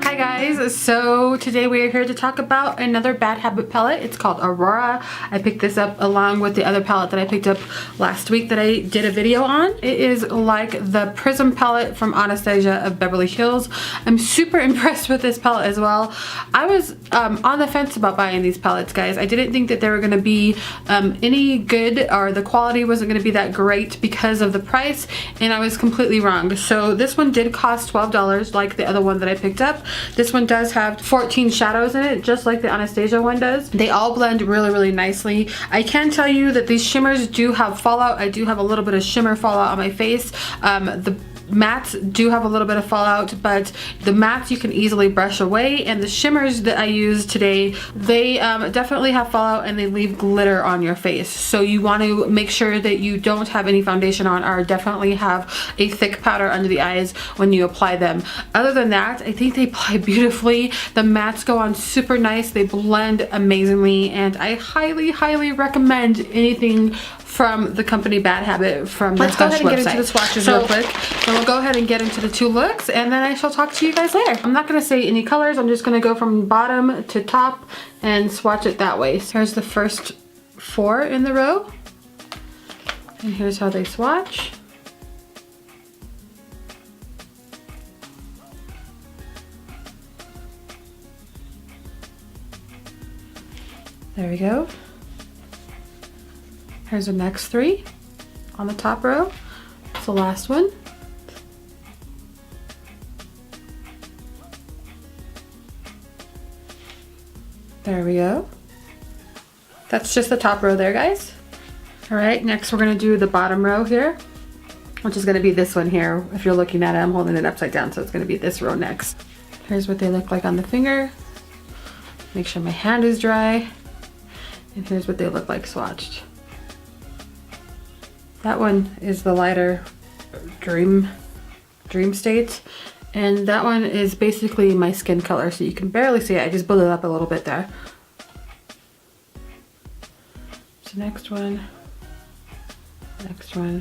Hi guys, so today we are here to talk about another Bad Habit palette. It's called Aurora. I picked this up along with the other palette that I picked up last week that I did a video on. It is like the Prism palette from Anastasia of Beverly Hills. I'm super impressed with this palette as well. I was on the fence about buying these palettes, guys. I didn't think that they were going to be any good, or the quality wasn't going to be that great because of the price, and I was completely wrong. So this one did cost $12 like the other one that I picked up. This one does have 14 shadows in it, just like the Anastasia one does. They all blend really nicely. I can tell you that these shimmers do have fallout. I do have a little bit of shimmer fallout on my face. The mattes do have a little bit of fallout, but the mattes you can easily brush away, and the shimmers that I used today, they definitely have fallout and they leave glitter on your face. So you want to make sure that you don't have any foundation on, or definitely have a thick powder under the eyes when you apply them. Other than that, I think they apply beautifully. The mattes go on super nice. They blend amazingly, and I highly recommend anything from the company Bad Habit from the Hush website. Let's go ahead and get into the swatches real quick, and we'll go ahead and get into the two looks, and then I shall talk to you guys later. I'm not going to say any colors. I'm just going to go from bottom to top and swatch it that way. So here's the first 4 in the row, and here's how they swatch. There we go. Here's the next 3 on the top row. It's the last one. There we go. That's just the top row there, guys. All right, next we're gonna do the bottom row here, which is gonna be this one here. If you're looking at it, I'm holding it upside down, so it's gonna be this row next. Here's what they look like on the finger. Make sure my hand is dry. And here's what they look like swatched. That one is the lighter Dream State, and that one is basically my skin color, so you can barely see it. I just built it up a little bit there. So next one, and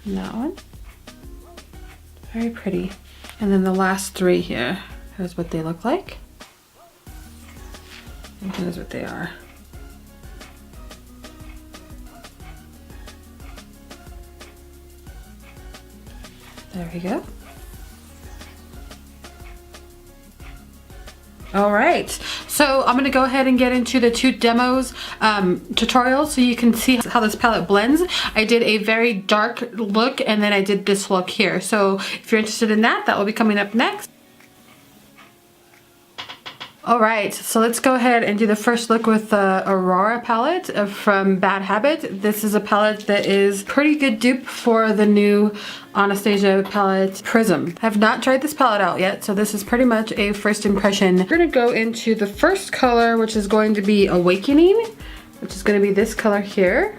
that one. Very pretty. And then the last 3 here. Here's what they look like. And here's what they are. There we go. All right, so I'm gonna go ahead and get into the 2 demos tutorials so you can see how this palette blends. I did a very dark look, and then I did this look here. So if you're interested in that, that will be coming up next. Alright, so let's go ahead and do the first look with the Aurora palette from Bad Habit. This is a palette that is pretty good dupe for the new Anastasia palette Prism. I have not tried this palette out yet, so this is pretty much a first impression. We're going to go into the first color, which is going to be Awakening, which is going to be this color here.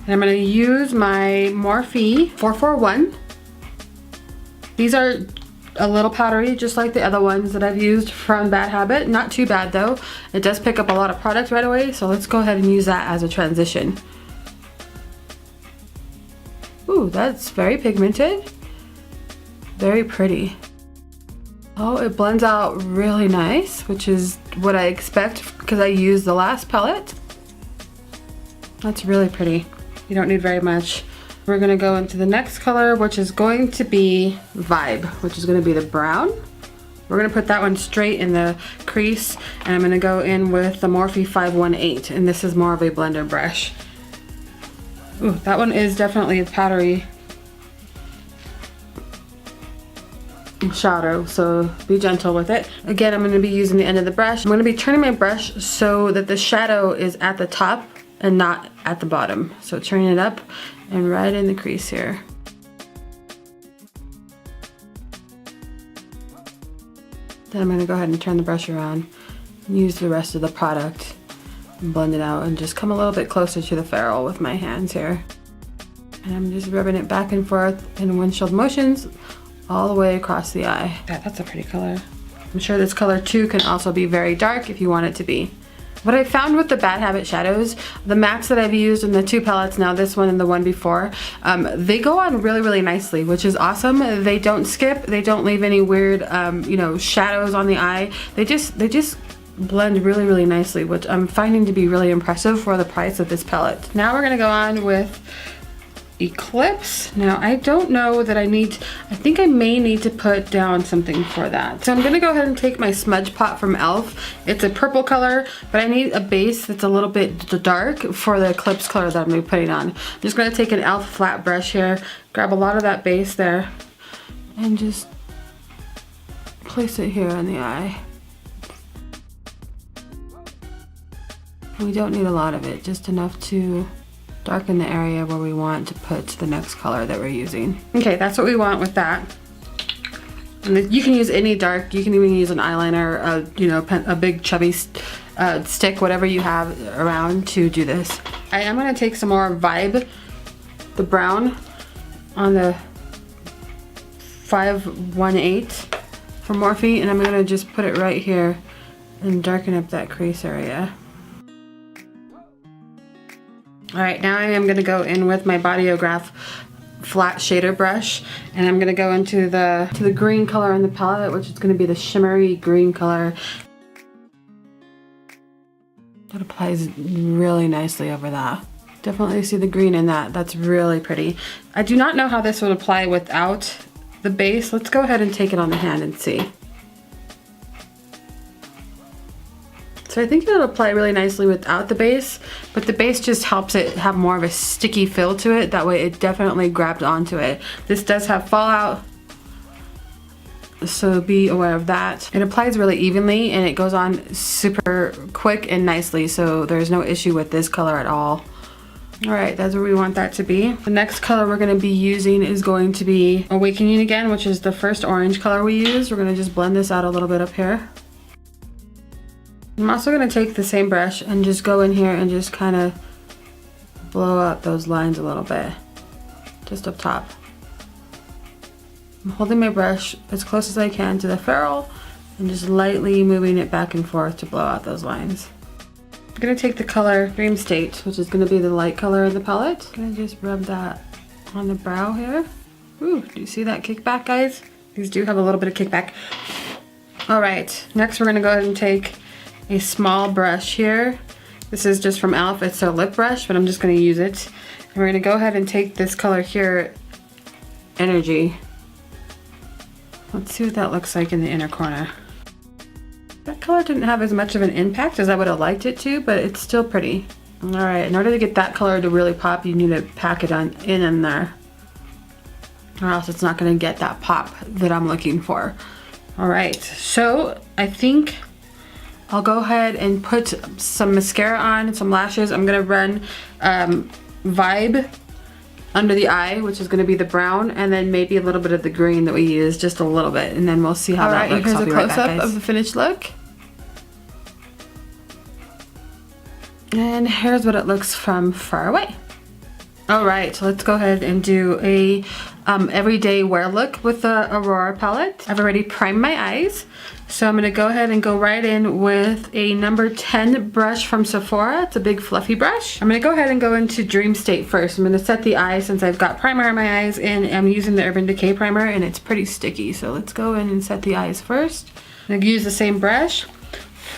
And I'm going to use my Morphe 441. These are a little powdery, just like the other ones that I've used from Bad Habit. Not too bad though. It does pick up a lot of product right away, so let's go ahead and use that as a transition. Ooh, that's very pigmented. Very pretty. Oh, it blends out really nice, which is what I expect because I used the last palette. That's really pretty. You don't need very much. We're gonna go into the next color, which is going to be Vibe, which is gonna be the brown. We're gonna put that one straight in the crease, and I'm gonna go in with the Morphe 518, and this is more of a blender brush. Ooh, that one is definitely a powdery shadow, so be gentle with it. Again, I'm gonna be using the end of the brush. I'm gonna be turning my brush so that the shadow is at the top and not at the bottom. So turning it up and right in the crease here. Then I'm gonna go ahead and turn the brush around and use the rest of the product and blend it out and just come a little bit closer to the ferrule with my hands here. And I'm just rubbing it back and forth in windshield motions all the way across the eye. Yeah, that's a pretty color. I'm sure this color too can also be very dark if you want it to be. What I found with the Bad Habit shadows, the mattes that I've used in the 2 palettes now, this one and the one before, they go on really, really nicely, which is awesome. They don't skip, they don't leave any weird, you know, shadows on the eye. They just blend really, really nicely, which I'm finding to be really impressive for the price of this palette. Now we're gonna go on with Eclipse. Now I don't know that I think I may need to put down something for that. So I'm gonna go ahead and take my smudge pot from e.l.f. It's a purple color, but I need a base that's a little bit dark for the Eclipse color that I'm gonna be putting on. I'm just gonna take an e.l.f. flat brush here, grab a lot of that base there, and just place it here on the eye. We don't need a lot of it, just enough to darken the area where we want to put the next color that we're using. Okay, that's what we want with that. And you can use any dark, you can even use an eyeliner, you know, a big chubby stick, whatever you have around to do this. I am gonna take some more Vibe, the brown, on the 518 from Morphe, and I'm gonna just put it right here and darken up that crease area. All right, now I am gonna go in with my Bodyography flat shader brush, and I'm gonna go into the green color in the palette, which is gonna be the shimmery green color. That applies really nicely over that. Definitely see the green in that. That's really pretty. I do not know how this would apply without the base. Let's go ahead and take it on the hand and see. So I think it'll apply really nicely without the base, but the base just helps it have more of a sticky feel to it. That way it definitely grabs onto it. This does have fallout, so be aware of that. It applies really evenly and it goes on super quick and nicely, so there's no issue with this color at all. All right, that's where we want that to be. The next color we're gonna be using is going to be Awakening again, which is the first orange color we used. We're gonna just blend this out a little bit up here. I'm also gonna take the same brush and just go in here and just kind of blow out those lines a little bit, just up top. I'm holding my brush as close as I can to the ferrule and just lightly moving it back and forth to blow out those lines. I'm gonna take the color Dream State, which is gonna be the light color of the palette. I'm gonna just rub that on the brow here. Ooh, do you see that kickback, guys? These do have a little bit of kickback. All right, next we're gonna go ahead and take a small brush here. This is just from e.l.f. It's a lip brush, but I'm just gonna use it. And we're gonna go ahead and take this color here, Energy. Let's see what that looks like in the inner corner. That color didn't have as much of an impact as I would have liked it to, but it's still pretty. All right, in order to get that color to really pop, you need to pack it in there, or else it's not gonna get that pop that I'm looking for. All right, so I think I'll go ahead and put some mascara on, some lashes. I'm gonna run Vibe under the eye, which is gonna be the brown, and then maybe a little bit of the green that we used, just a little bit, and then we'll see how that looks. Here's a close-up of the finished look. And here's what it looks from far away. All right, so let's go ahead and do a everyday wear look with the Aurora palette. I've already primed my eyes, so I'm gonna go ahead and go right in with a number 10 brush from Sephora. It's a big fluffy brush. I'm gonna go ahead and go into Dream State first. I'm gonna set the eye since I've got primer on my eyes, and I'm using the Urban Decay primer, and it's pretty sticky. So let's go in and set the eyes first. I'm gonna use the same brush.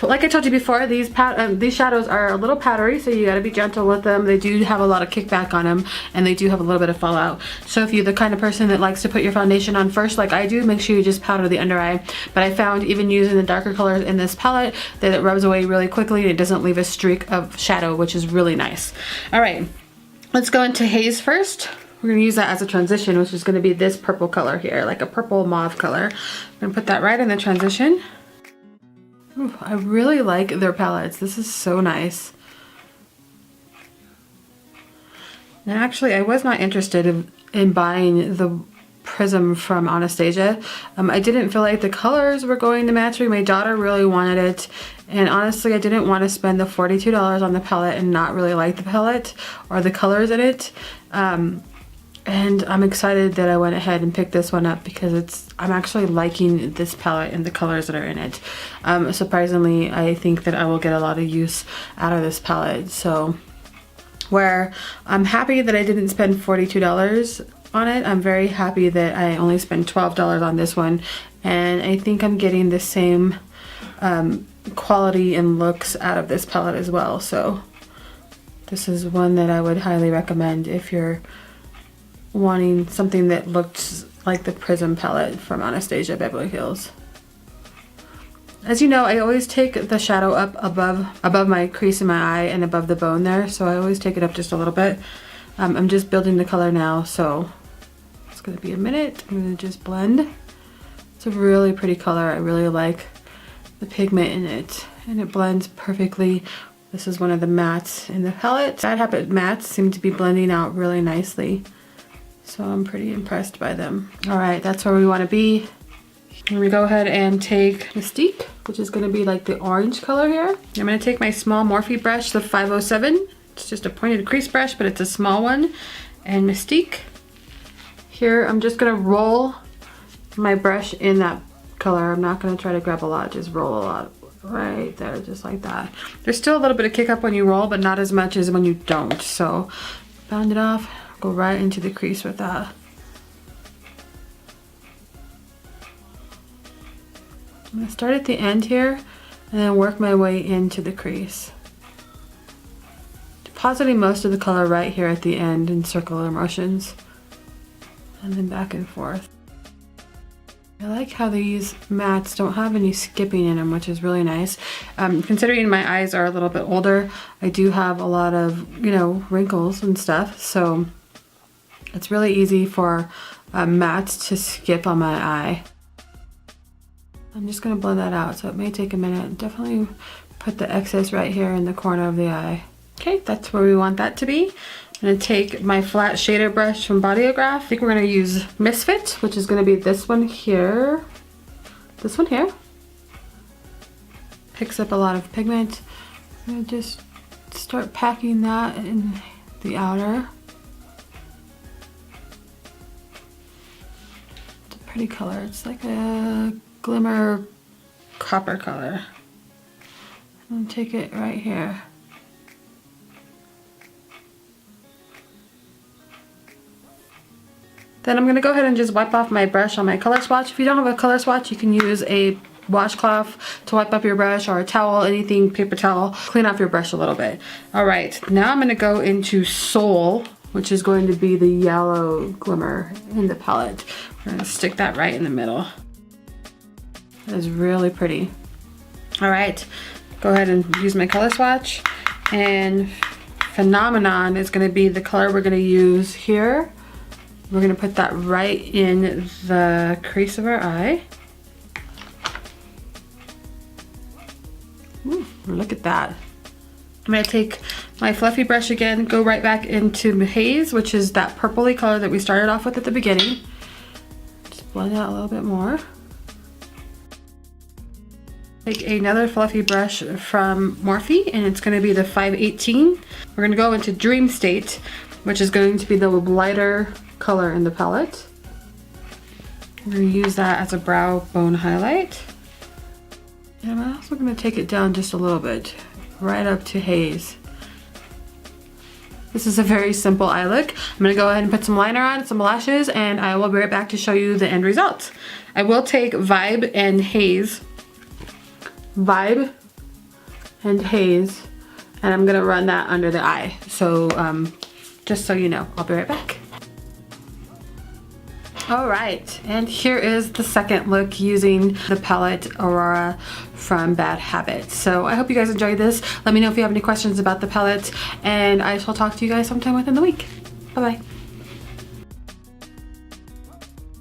Like I told you before, these shadows are a little powdery, so you gotta be gentle with them. They do have a lot of kickback on them, and they do have a little bit of fallout. So if you're the kind of person that likes to put your foundation on first, like I do, make sure you just powder the under eye. But I found even using the darker colors in this palette that it rubs away really quickly and it doesn't leave a streak of shadow, which is really nice. All right, let's go into Haze first. We're gonna use that as a transition, which is gonna be this purple color here, like a purple mauve color. I'm gonna put that right in the transition. Ooh, I really like their palettes. This is so nice. And actually, I was not interested in buying the Prism from Anastasia. I didn't feel like the colors were going to match me. My daughter really wanted it, and honestly, I didn't want to spend the $42 on the palette and not really like the palette or the colors in it. I And I'm excited that I went ahead and picked this one up because I'm actually liking this palette and the colors that are in it. Surprisingly, I think that I will get a lot of use out of this palette. So where I'm happy that I didn't spend $42 on it, I'm very happy that I only spent $12 on this one. And I think I'm getting the same quality and looks out of this palette as well. So this is one that I would highly recommend if you're wanting something that looks like the Prism palette from Anastasia Beverly Hills. As you know, I always take the shadow up above my crease in my eye and above the bone there, so I always take it up just a little bit. I'm just building the color now, so it's going to be a minute. I'm going to just blend. It's a really pretty color. I really like the pigment in it, and it blends perfectly. This is one of the mattes in the palette. Bad Habit mattes seem to be blending out really nicely, so I'm pretty impressed by them. All right, that's where we want to be. I'm gonna go ahead and take Mystique, which is gonna be like the orange color here. I'm gonna take my small Morphe brush, the 507. It's just a pointed crease brush, but it's a small one. And Mystique. Here, I'm just gonna roll my brush in that color. I'm not gonna try to grab a lot, just roll a lot. Right there, just like that. There's still a little bit of kick up when you roll, but not as much as when you don't. So, bound it off, go right into the crease with that. I'm going to start at the end here and then work my way into the crease. Depositing most of the color right here at the end in circular motions and then back and forth. I like how these mattes don't have any skipping in them, which is really nice. Considering my eyes are a little bit older, I do have a lot of, wrinkles and stuff, so it's really easy for mattes to skip on my eye. I'm just going to blend that out, so it may take a minute. Definitely put the excess right here in the corner of the eye. Okay, that's where we want that to be. I'm going to take my flat shader brush from Bodyography. I think we're going to use Misfit, which is going to be this one here. This one here. Picks up a lot of pigment. I'm going to just start packing that in the outer. It's a pretty color. It's like a glimmer copper color. And take it right here. Then I'm going to go ahead and just wipe off my brush on my color swatch. If you don't have a color swatch, you can use a washcloth to wipe up your brush, or a towel, anything, paper towel. Clean off your brush a little bit. Alright, now I'm going to go into Soul, which is going to be the yellow glimmer in the palette. We're going to stick that right in the middle. That is really pretty. Alright, go ahead and use my color swatch. And Phenomenon is going to be the color we're going to use here. We're going to put that right in the crease of our eye. Ooh, look at that. I'm going to take my fluffy brush again, go right back into Haze, which is that purpley color that we started off with at the beginning. Just blend out a little bit more. Take another fluffy brush from Morphe, and it's going to be the 518. We're going to go into Dream State, which is going to be the lighter color in the palette. We're going to use that as a brow bone highlight. And I'm also going to take it down just a little bit, right up to Haze. This is a very simple eye look. I'm going to go ahead and put some liner on, some lashes, and I will be right back to show you the end result. I will take Vibe and Haze, and I'm going to run that under the eye. So just so you know, I'll be right back. Alright, and here is the second look using the palette Aurora from Bad Habit. So I hope you guys enjoyed this. Let me know if you have any questions about the palette, and I shall talk to you guys sometime within the week. Bye bye.